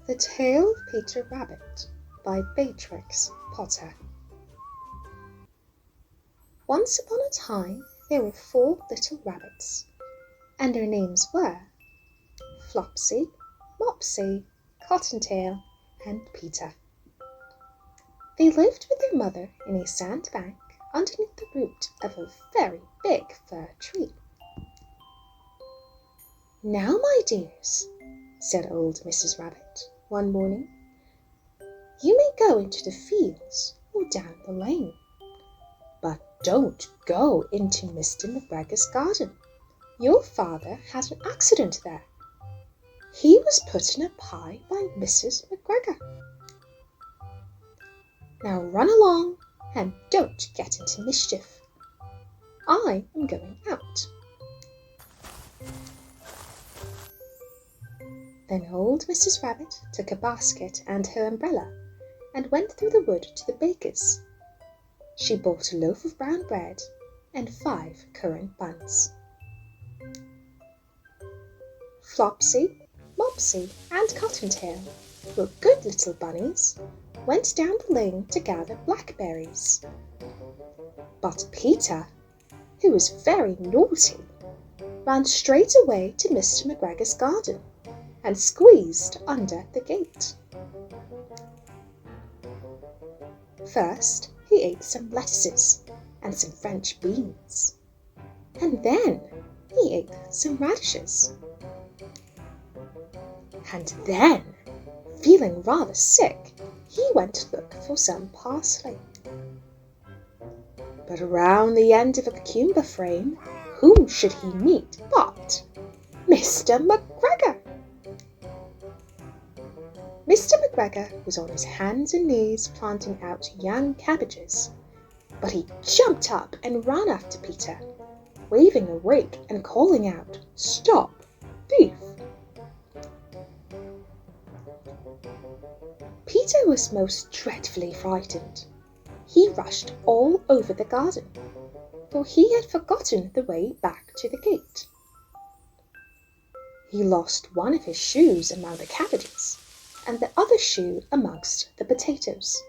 The Tale of Peter Rabbit by Beatrix Potter. Once upon a time there were 4 little rabbits, and their names were Flopsy, Mopsy, Cottontail, and Peter. They lived with their mother in a sandbank underneath the root of a very big fir tree. "Now, my dears," said old Mrs. Rabbit one morning, "you may go into the fields or down the lane, but don't go into Mr. McGregor's garden. Your father had an accident there. He was put in a pie by Mrs. McGregor. Now run along and don't get into mischief. I am going out." Then old Mrs. Rabbit took a basket and her umbrella and went through the wood to the baker's. She bought a loaf of brown bread and 5 currant buns. Flopsy, Mopsy, and Cottontail were good little bunnies, went down the lane to gather blackberries. But Peter, who was very naughty, ran straight away to Mr. McGregor's garden and squeezed under the gate. First he ate some lettuces and some French beans, and then he ate some radishes. And then, feeling rather sick, he went to look for some parsley. But around the end of a cucumber frame, whom should he meet but Mr. McGregor? Mr. McGregor was on his hands and knees planting out young cabbages, but he jumped up and ran after Peter, waving a rake and calling out, "Stop, thief!" Peter was most dreadfully frightened. He rushed all over the garden, for he had forgotten the way back to the gate. He lost one of his shoes among the cabbages, and the other shoe amongst the potatoes.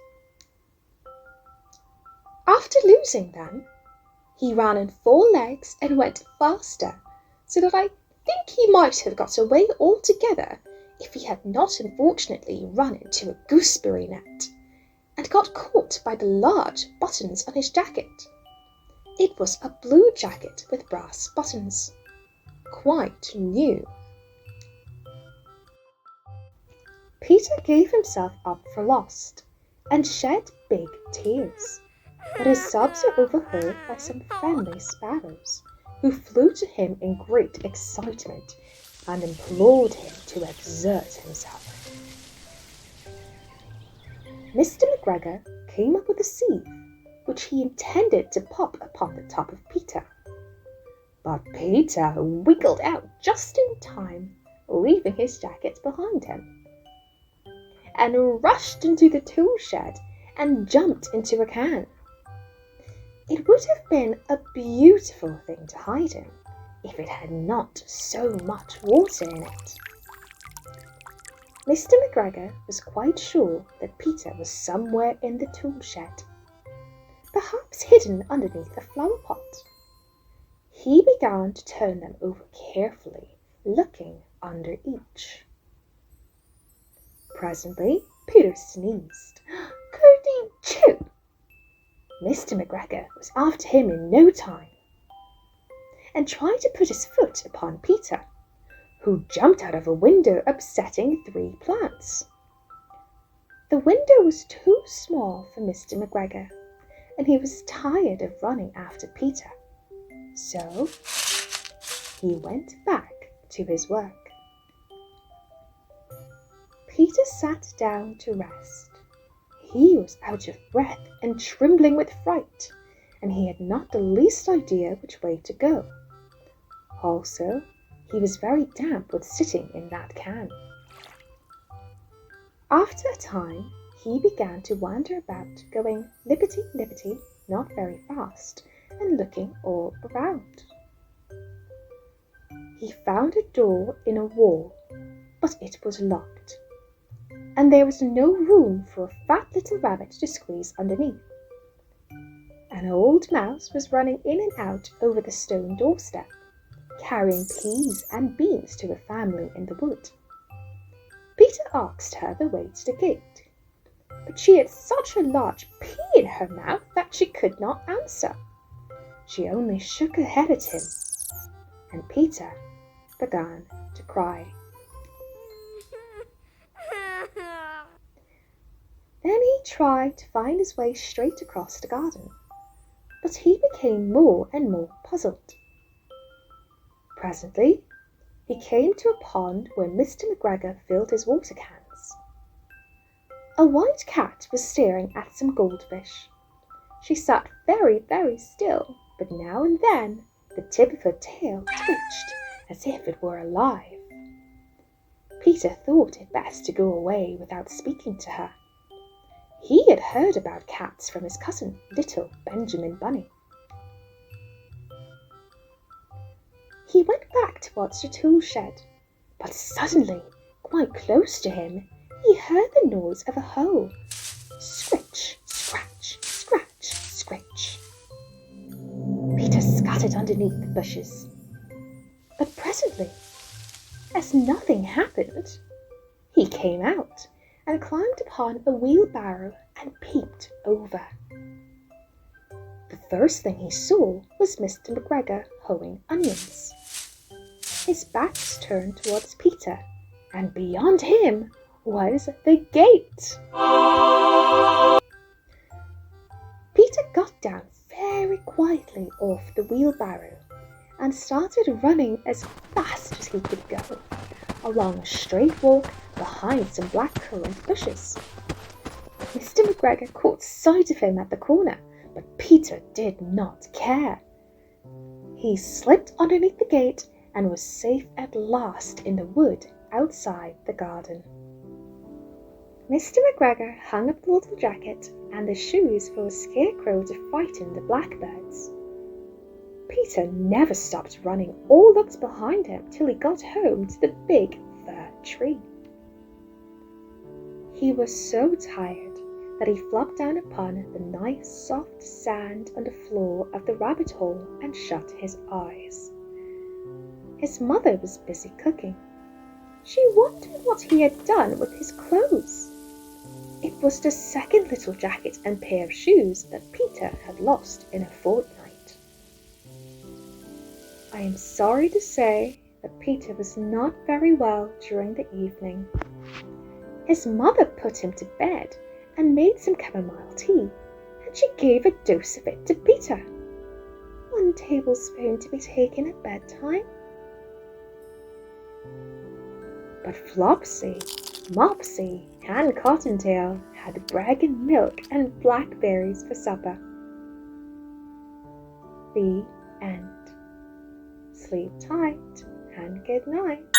After losing them, he ran on 4 legs and went faster, so that I think he might have got away altogether if he had not unfortunately run into a gooseberry net and got caught by the large buttons on his jacket. It was a blue jacket with brass buttons, quite new. Peter gave himself up for lost and shed big tears, but his sobs were overheard by some friendly sparrows, who flew to him in great excitement and implored him to exert himself. Mr. McGregor came up with a sieve, which he intended to pop upon the top of Peter. But Peter wiggled out just in time, leaving his jacket behind him, and rushed into the tool shed and jumped into a can. It would have been a beautiful thing to hide in if it had not so much water in it. Mr. McGregor was quite sure that Peter was somewhere in the tool shed, perhaps hidden underneath a flower pot. He began to turn them over carefully, looking under each. Presently, Peter sneezed. "Curdy-choo!" Mr. McGregor was after him in no time, and tried to put his foot upon Peter, who jumped out of a window, upsetting 3 plants. The window was too small for Mr. McGregor, and he was tired of running after Peter, so he went back to his work. Peter sat down to rest. He was out of breath and trembling with fright, and he had not the least idea which way to go. Also, he was very damp with sitting in that can. After a time, he began to wander about, going lippity-lippity, not very fast, and looking all around. he found a door in a wall, but it was locked, and there was no room for a fat little rabbit to squeeze underneath. An old mouse was running in and out over the stone doorstep, carrying peas and beans to a family in the wood. Peter asked her the way to the gate, but she had such a large pea in her mouth that she could not answer. She only shook her head at him, and Peter began to cry. Then he tried to find his way straight across the garden, but he became more and more puzzled. Presently, he came to a pond where Mr. McGregor filled his water cans. A white cat was staring at some goldfish. She sat very, very still, but now and then the tip of her tail twitched as if it were alive. Peter thought it best to go away without speaking to her. He had heard about cats from his cousin, little Benjamin Bunny. He went back towards the tool shed, but suddenly, quite close to him, he heard the noise of a hoe. Scritch, scratch, scratch, scritch. Peter scuttered underneath the bushes. But presently, as nothing happened, he came out and climbed upon a wheelbarrow and peeped over. The first thing he saw was Mr. McGregor hoeing onions. His back was turned towards Peter, and beyond him was the gate. Peter got down very quietly off the wheelbarrow and started running as fast as he could go, along a straight walk behind some blackcurrant bushes. Mr. McGregor caught sight of him at the corner, but Peter did not care. He slipped underneath the gate and was safe at last in the wood outside the garden. Mr. McGregor hung up the little jacket and the shoes for a scarecrow to frighten the blackbirds. Peter never stopped running or looked behind him till he got home to the big fir tree. He was so tired that he flopped down upon the nice soft sand on the floor of the rabbit hole and shut his eyes. His mother was busy cooking. She wondered what he had done with his clothes. It was the second little jacket and pair of shoes that Peter had lost in a fortnight. I am sorry to say that Peter was not very well during the evening. His mother put him to bed and made some chamomile tea, and she gave a dose of it to Peter. 1 tablespoon to be taken at bedtime. But Flopsy, Mopsy, and Cottontail had bread and milk and blackberries for supper. The end. Sleep tight and good night.